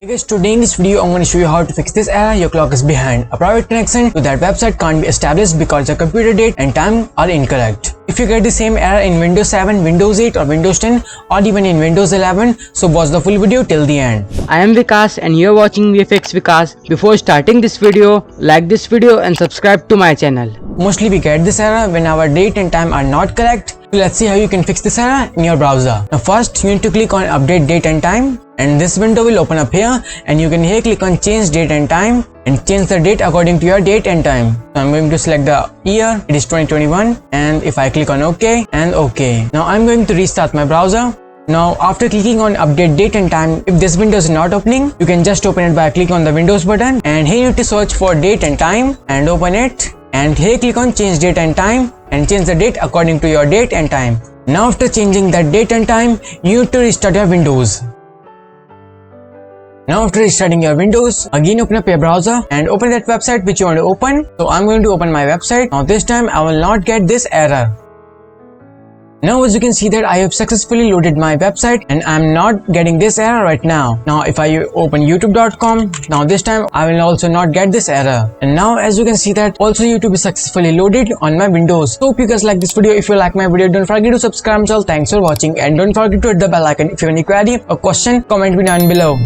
Hey guys, today in this video I'm going to show you how to fix this error. Your clock is behind. A private connection to that website can't be established because the computer date and time are incorrect. If you get the same error in Windows 7, Windows 8 or Windows 10 or even in Windows 11, so watch the full video till the end. I am Vikas and you are watching VFX Vikas. Before starting this video, like this video and subscribe to my channel. Mostly we get this error when our date and time are not correct. So let's see how you can fix this error in your browser. Now first you need to click on update date and time, and this window will open up here, and you can here click on change date and time and change the date according to your date and time. So I'm going to select the year, it is 2021, and if I click on OK and OK. Now I'm going to restart my browser. Now after clicking on update date and time, if this window is not opening, you can just open it by clicking on the Windows button, and here you need to search for date and time and open it, and here click on change date and time and change the date according to your date and time. Now after changing that date and time, you need to restart your Windows. Now after restarting your Windows, again open up your browser and open that website which you want to open. So I'm going to open my website. Now this time I will not get this error. Now as you can see that I have successfully loaded my website and I'm not getting this error right now. Now if I open youtube.com, now this time I will also not get this error. And now as you can see that also YouTube is successfully loaded on my Windows. So hope you guys like this video. If you like my video, don't forget to subscribe channel. Thanks for watching and don't forget to hit the bell icon. If you have any query or question, comment me down below.